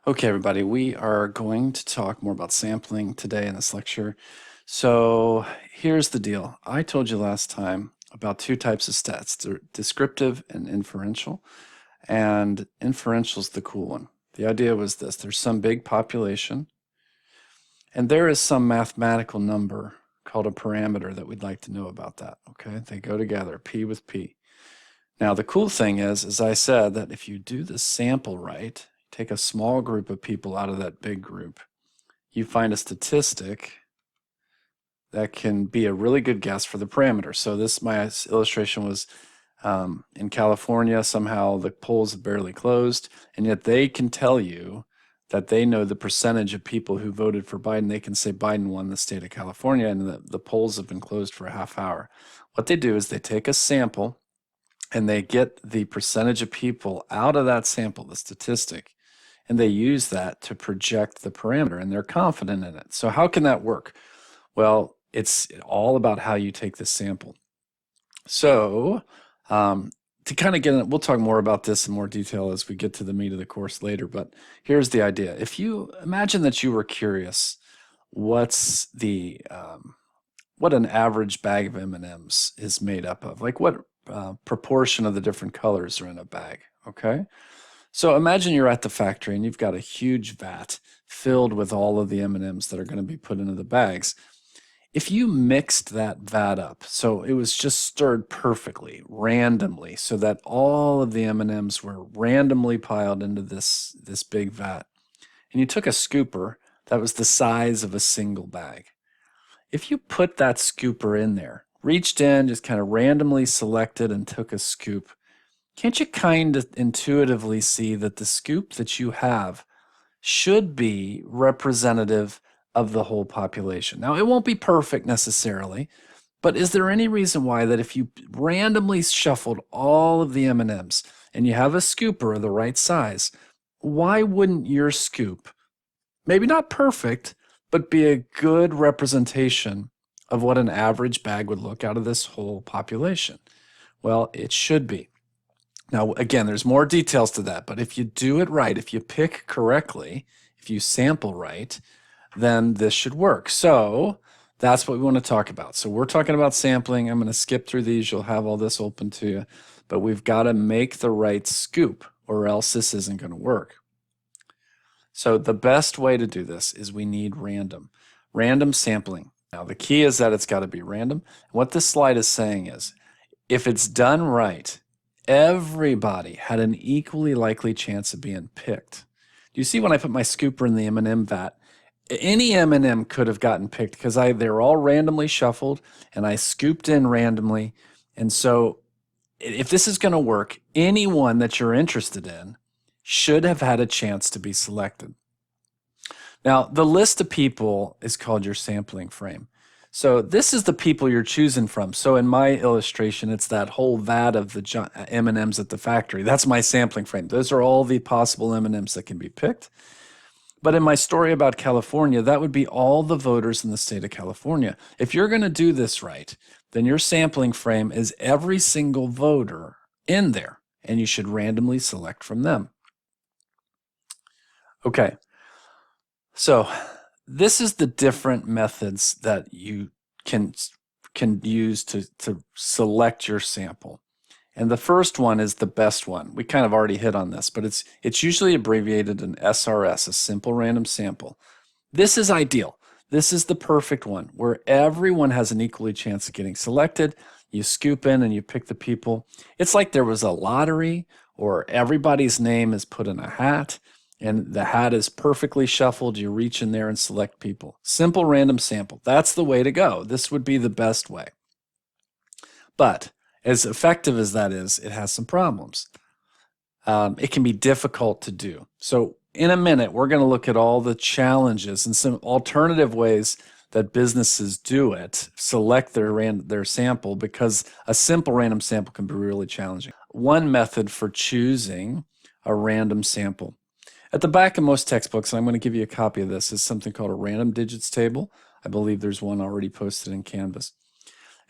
Okay, everybody, we are going to talk more about sampling today in this lecture. So here's the deal. I told you last time about two types of stats, descriptive and inferential. And inferential is the cool one. The idea was this: there's some big population, and there is some mathematical number called a parameter that we'd like to know about that. Okay, they go together, P with P. Now, the cool thing is, as I said, that if you do the sample right, take a small group of people out of that big group, you find a statistic that can be a really good guess for the parameter. So my illustration was in California, somehow the polls have barely closed, and yet they can tell you that they know the percentage of people who voted for Biden. They can say Biden won the state of California, and the polls have been closed for a half hour. What they do is they take a sample and they get the percentage of people out of that sample, the statistic, and they use that to project the parameter, and they're confident in it. So how can that work? Well, it's all about how you take the sample. So to kind of get it, we'll talk more about this in more detail as we get to the meat of the course later, but here's the idea. If you imagine that you were curious, what's what an average bag of M&Ms is made up of? Like what proportion of the different colors are in a bag, okay? So imagine you're at the factory and you've got a huge vat filled with all of the M&Ms that are going to be put into the bags. If you mixed that vat up, so it was just stirred perfectly, randomly, so that all of the M&Ms were randomly piled into this big vat, and you took a scooper that was the size of a single bag. If you put that scooper in there, reached in, just kind of randomly selected and took a scoop, can't you kind of intuitively see that the scoop that you have should be representative of the whole population? Now, it won't be perfect necessarily, but is there any reason why that if you randomly shuffled all of the M&Ms and you have a scooper of the right size, why wouldn't your scoop, maybe not perfect, but be a good representation of what an average bag would look out of this whole population? Well, it should be. Now, again, there's more details to that, but if you do it right, if you pick correctly, if you sample right, then this should work. So that's what we want to talk about. So we're talking about sampling. I'm going to skip through these. You'll have all this open to you, but we've got to make the right scoop or else this isn't going to work. So the best way to do this is we need random sampling. Now, the key is that it's got to be random. What this slide is saying is, if it's done right, everybody had an equally likely chance of being picked. Do you see when I put my scooper in the M&M vat? Any M&M could have gotten picked because they were all randomly shuffled and I scooped in randomly. And so if this is going to work, anyone that you're interested in should have had a chance to be selected. Now, the list of people is called your sampling frame. So this is the people you're choosing from. So in my illustration, it's that whole vat of the M&Ms at the factory. That's my sampling frame. Those are all the possible M&Ms that can be picked. But in my story about California, that would be all the voters in the state of California. If you're going to do this right, then your sampling frame is every single voter in there, and you should randomly select from them. Okay, so this is the different methods that you can use to select your sample. And the first one is the best one. We kind of already hit on this, but it's usually abbreviated in SRS, a simple random sample. This is ideal. This is the perfect one where everyone has an equally chance of getting selected. You scoop in and you pick the people. It's like there was a lottery or everybody's name is put in a hat and the hat is perfectly shuffled. You reach in there and select people. Simple random sample. That's the way to go. This would be the best way. But as effective as that is, it has some problems. It can be difficult to do. So in a minute, we're going to look at all the challenges and some alternative ways that businesses do it, select their sample, because a simple random sample can be really challenging. One method for choosing a random sample. At the back of most textbooks, and I'm going to give you a copy of this, is something called a random digits table. I believe there's one already posted in Canvas.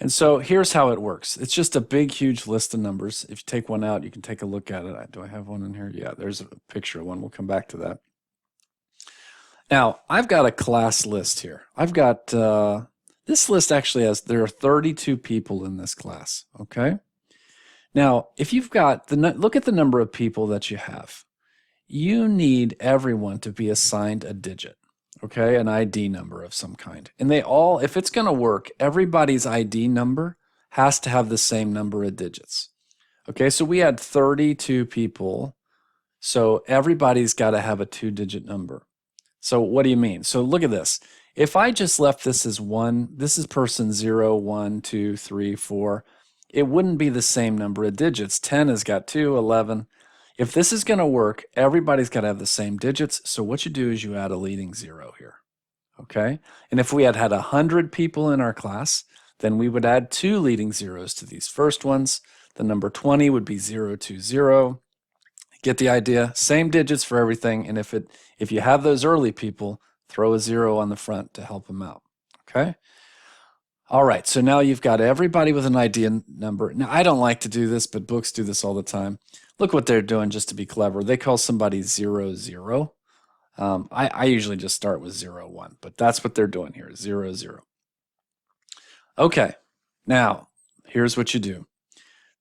And so here's how it works. It's just a big, huge list of numbers. If you take one out, you can take a look at it. Do I have one in here? Yeah, there's a picture of one. We'll come back to that. Now, I've got a class list here. I've got this list actually there are 32 people in this class, okay? Now, if you've got look at the number of people that you have. You need everyone to be assigned a digit, okay? An ID number of some kind. And if it's going to work, everybody's ID number has to have the same number of digits. Okay, so we had 32 people, so everybody's got to have a 2-digit number. So what do you mean? So look at this. If I just left this as one, this is person 0, 1, 2, 3, 4, it wouldn't be the same number of digits. 10 has got 2, 11. If this is going to work, everybody's got to have the same digits. So what you do is you add a leading 0 here. Okay? And if we had 100 people in our class, then we would add 2 leading zeros to these first ones. The number 20 would be 0, 2, 0. Get the idea? Same digits for everything. And if you have those early people, throw a 0 on the front to help them out. Okay? All right, so now you've got everybody with an ID number. Now, I don't like to do this, but books do this all the time. Look what they're doing just to be clever. They call somebody 0, 0. I usually just start with 0, 1, but that's what they're doing here, 0, 0. Okay, now here's what you do.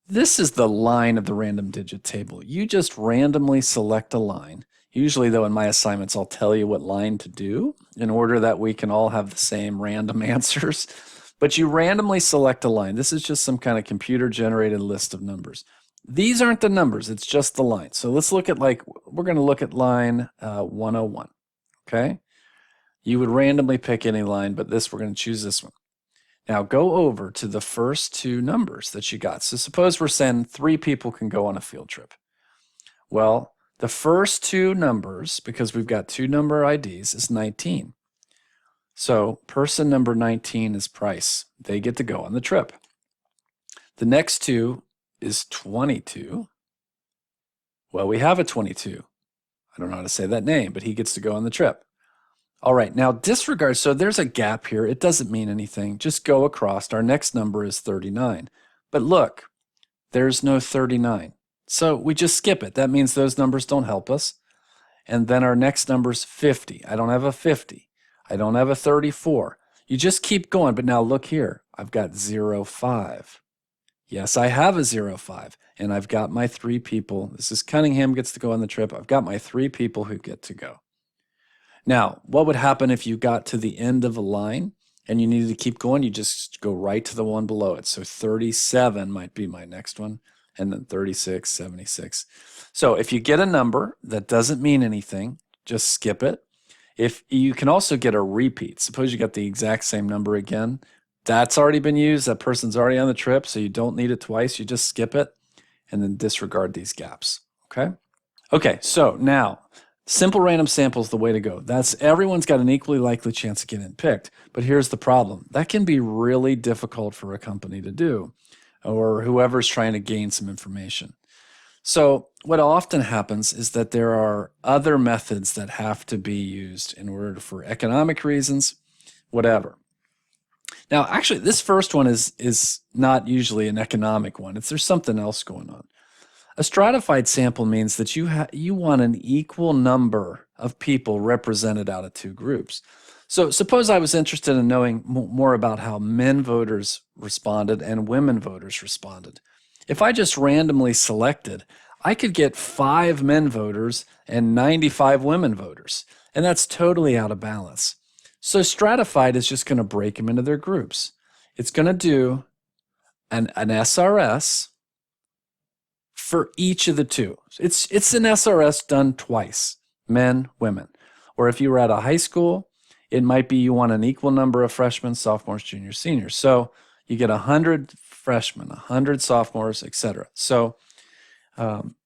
This is the line of the random digit table. You just randomly select a line. Usually, though, in my assignments, I'll tell you what line to do in order that we can all have the same random answers. But you randomly select a line. This is just some kind of computer-generated list of numbers. These aren't the numbers, it's just the line. So let's look at we're going to look at line 101, okay? You would randomly pick any line, but we're going to choose this one. Now go over to the first 2 numbers that you got. So suppose we're saying 3 people can go on a field trip. Well, the first 2 numbers, because we've got 2 number IDs, is 19. So person number 19 is Price. They get to go on the trip. The next 2 is 22. Well, we have a 22. I don't know how to say that name, but he gets to go on the trip. All right, now disregard. So there's a gap here. It doesn't mean anything. Just go across. Our next number is 39. But look, there's no 39. So we just skip it. That means those numbers don't help us. And then our next number is 50. I don't have a 50. I don't have a 34. You just keep going. But now look here. I've got 0, 5. Yes, I have a 0, 5. And I've got my 3 people. This is Cunningham gets to go on the trip. I've got my 3 people who get to go. Now, what would happen if you got to the end of a line and you needed to keep going? You just go right to the one below it. So 37 might be my next one, and then 36, 76. So if you get a number that doesn't mean anything, just skip it. If you can also get a repeat. Suppose you got the exact same number again. That's already been used. That person's already on the trip, so you don't need it twice. You just skip it and then disregard these gaps. Okay? Okay, so now simple random sample is the way to go. Everyone's got an equally likely chance of getting picked. But here's the problem. That can be really difficult for a company to do, or whoever's trying to gain some information. So what often happens is that there are other methods that have to be used in order for economic reasons, whatever. Now, actually, this first one is not usually an economic one. There's something else going on. A stratified sample means that you want an equal number of people represented out of 2 groups. So suppose I was interested in knowing more about how men voters responded and women voters responded. If I just randomly selected, I could get 5 men voters and 95 women voters, and that's totally out of balance. So stratified is just going to break them into their groups. It's going to do an SRS for each of the 2. It's an SRS done twice, men, women. Or if you were at a high school, it might be you want an equal number of freshmen, sophomores, juniors, seniors. So you get 100 freshmen, 100 sophomores, etc. So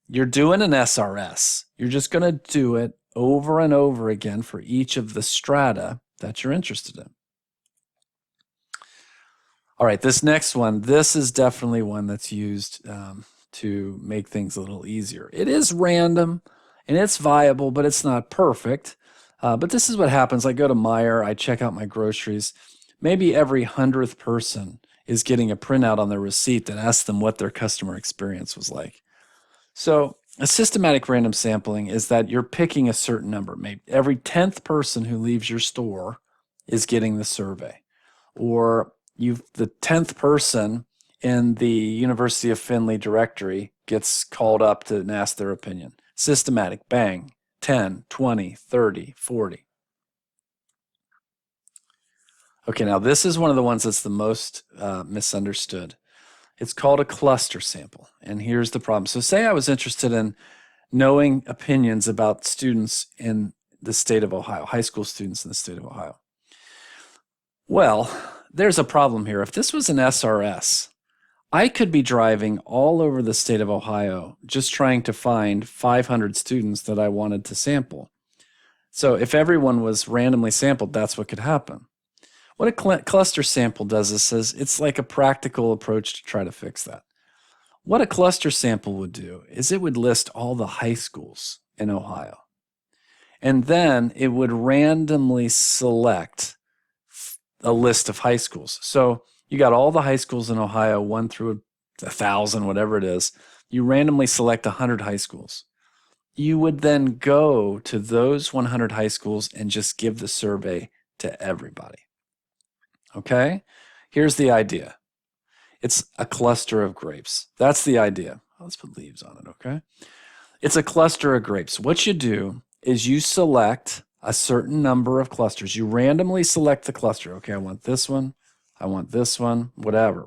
you're doing an SRS. You're just going to do it over and over again for each of the strata that you're interested in. All right, this next one, this is definitely one that's used to make things a little easier. It is random and it's viable, but it's not perfect. But this is what happens. I go to Meijer, I check out my groceries. Maybe every 100th person is getting a printout on their receipt that asks them what their customer experience was like. So A systematic random sampling is that you're picking a certain number. Maybe every 10th person who leaves your store is getting the survey. Or the 10th person in the University of Findlay directory gets called up to ask their opinion. Systematic, bang, 10, 20, 30, 40. Okay, now this is one of the ones that's the most misunderstood. It's called a cluster sample, and here's the problem. So say I was interested in knowing opinions about students in the state of Ohio, high school students in the state of Ohio. Well, there's a problem here. If this was an SRS, I could be driving all over the state of Ohio just trying to find 500 students that I wanted to sample. So if everyone was randomly sampled, that's what could happen. What a cluster sample does is says it's like a practical approach to try to fix that. What a cluster sample would do is it would list all the high schools in Ohio. And then it would randomly select a list of high schools. So you got all the high schools in Ohio, 1 through 1,000, whatever it is. You randomly select 100 high schools. You would then go to those 100 high schools and just give the survey to everybody. Okay? Here's the idea. It's a cluster of grapes. That's the idea. Let's put leaves on it, okay? It's a cluster of grapes. What you do is you select a certain number of clusters. You randomly select the cluster. Okay, I want this one, whatever.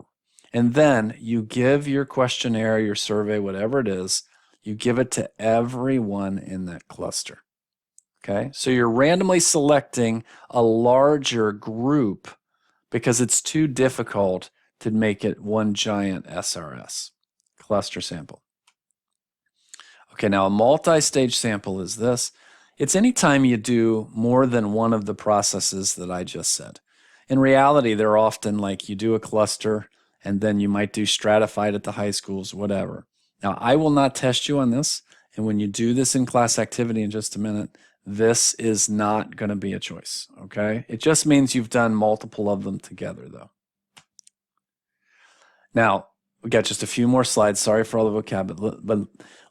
And then you give your questionnaire, your survey, whatever it is, you give it to everyone in that cluster. Okay, so you're randomly selecting a larger group because it's too difficult to make it one giant SRS, cluster sample. Okay, now a multi-stage sample is this. It's anytime you do more than one of the processes that I just said. In reality, they're often like you do a cluster and then you might do stratified at the high schools, whatever. Now, I will not test you on this. And when you do this in class activity in just a minute, this is not going to be a choice, okay? It just means you've done multiple of them together, though. Now, we got just a few more slides. Sorry for all the vocab, but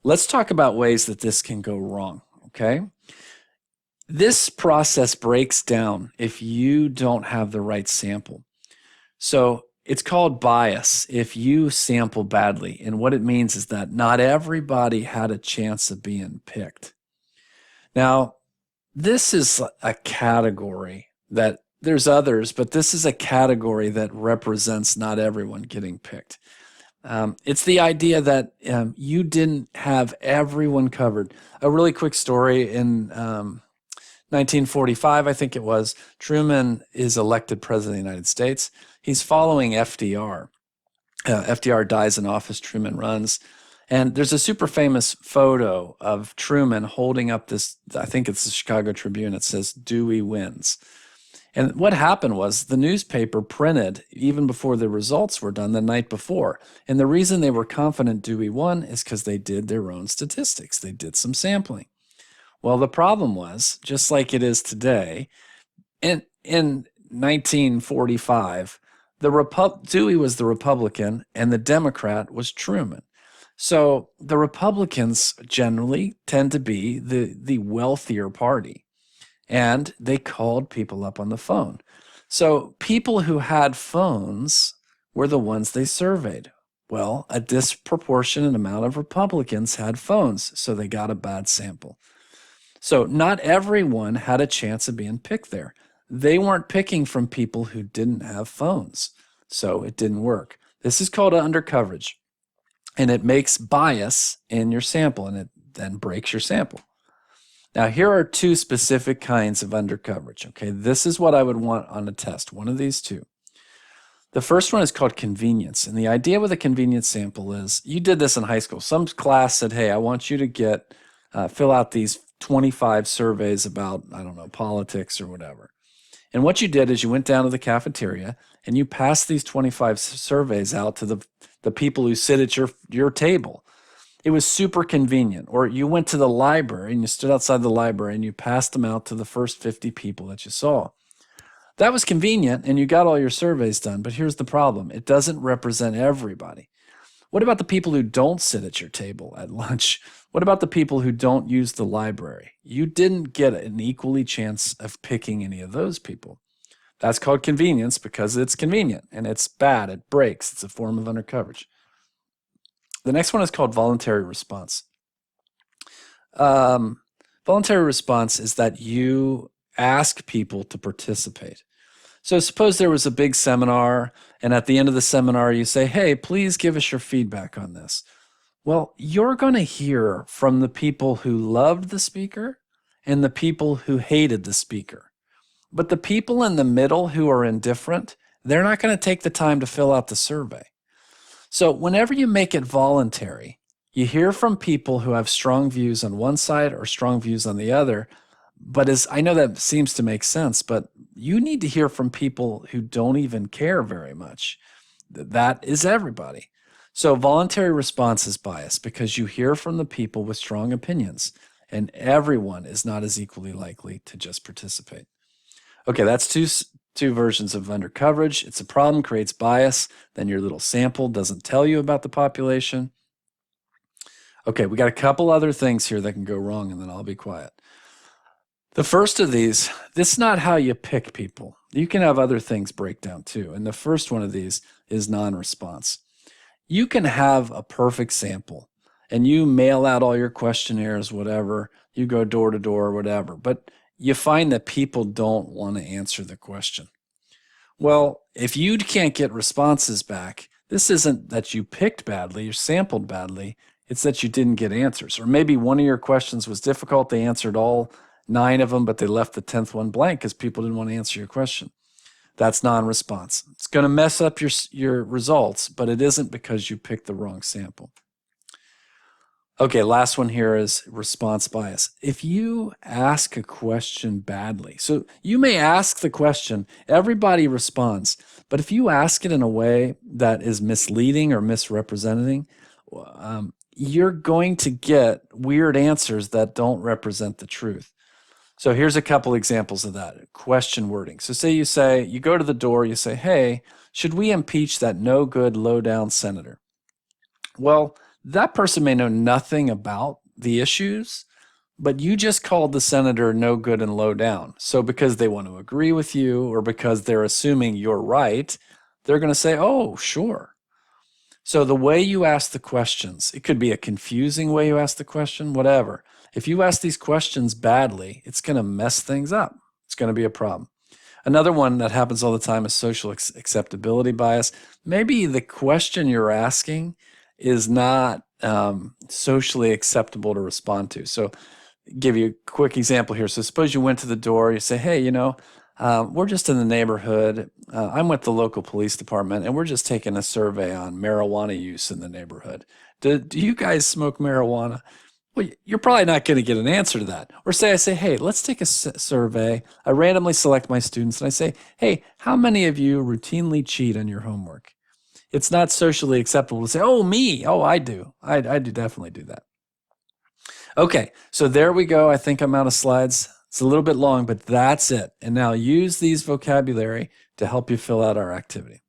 let's talk about ways that this can go wrong, okay? This process breaks down if you don't have the right sample. So it's called bias if you sample badly. And what it means is that not everybody had a chance of being picked. Now, this is a category that there's others, but this is a category that represents not everyone getting picked. It's the idea that you didn't have everyone covered. A really quick story in 1945, I think it was, Truman is elected president of the United States. He's following FDR. FDR dies in office, Truman runs. And there's a super famous photo of Truman holding up this, I think it's the Chicago Tribune, it says, Dewey wins. And what happened was the newspaper printed even before the results were done the night before. And the reason they were confident Dewey won is because they did their own statistics. They did some sampling. Well, the problem was, just like it is today, in 1945, Dewey was the Republican and the Democrat was Truman. So the Republicans generally tend to be the wealthier party, and they called people up on the phone. So people who had phones were the ones they surveyed. Well, a disproportionate amount of Republicans had phones, so they got a bad sample. So not everyone had a chance of being picked there. They weren't picking from people who didn't have phones, so it didn't work. This is called undercoverage. And it makes bias in your sample, and it then breaks your sample. Now, here are two specific kinds of undercoverage, okay? This is what I would want on a test, one of these two. The first one is called convenience, and the idea with a convenience sample is, you did this in high school. Some class said, hey, I want you to fill out these 25 surveys about, I don't know, politics or whatever. And what you did is you went down to the cafeteria and you passed these 25 surveys out to the people who sit at your table. It was super convenient. Or you went to the library and you stood outside the library and you passed them out to the first 50 people that you saw. That was convenient and you got all your surveys done, but here's the problem. It doesn't represent everybody. What about the people who don't sit at your table at lunch? What about the people who don't use the library? You didn't get an equally chance of picking any of those people. That's called convenience because it's convenient and it's bad. It breaks. It's a form of undercoverage. The next one is called voluntary response. Voluntary response is that you ask people to participate. So suppose there was a big seminar, and at the end of the seminar, you say, hey, please give us your feedback on this. Well, you're going to hear from the people who loved the speaker and the people who hated the speaker. But the people in the middle who are indifferent, they're not going to take the time to fill out the survey. So whenever you make it voluntary, you hear from people who have strong views on one side or strong views on the other. But I know that seems to make sense, but you need to hear from people who don't even care very much. That is everybody. So voluntary response is biased because you hear from the people with strong opinions, and everyone is not as equally likely to just participate. Okay, that's two versions of undercoverage. It's a problem, creates bias. Then your little sample doesn't tell you about the population. Okay, we got a couple other things here that can go wrong, and then I'll be quiet. The first of these, this is not how you pick people. You can have other things break down too. And the first one of these is non-response. You can have a perfect sample and you mail out all your questionnaires, whatever, you go door to door, whatever, but you find that people don't want to answer the question. Well, if you can't get responses back, this isn't that you picked badly or sampled badly, it's that you didn't get answers. Or maybe one of your questions was difficult, they answered all 9 of them, but they left the 10th one blank because people didn't want to answer your question. That's non-response. It's going to mess up your results, but it isn't because you picked the wrong sample. Okay, last one here is response bias. If you ask a question badly, so you may ask the question, everybody responds, but if you ask it in a way that is misleading or misrepresenting, you're going to get weird answers that don't represent the truth. So here's a couple examples of that. Question wording. So say you go to the door, you say, hey, should we impeach that no good, low down senator? Well, that person may know nothing about the issues, but you just called the senator no good and low down. So because they want to agree with you or because they're assuming you're right, they're going to say, oh, sure. So the way you ask the questions, it could be a confusing way you ask the question, whatever. If you ask these questions badly, it's going to mess things up. It's going to be a problem. Another one that happens all the time is social acceptability bias. Maybe the question you're asking is not socially acceptable to respond to. So give you a quick example here. So suppose you went to the door, you say, hey, we're just in the neighborhood. I'm with the local police department, and we're just taking a survey on marijuana use in the neighborhood. Do you guys smoke marijuana? Well, you're probably not going to get an answer to that. Or I say, hey, let's take a survey. I randomly select my students, and I say, hey, how many of you routinely cheat on your homework? It's not socially acceptable to say, oh, me. Oh, I do. I do definitely do that. Okay, so there we go. I think I'm out of slides. It's a little bit long, but that's it. And now use these vocabulary to help you fill out our activity.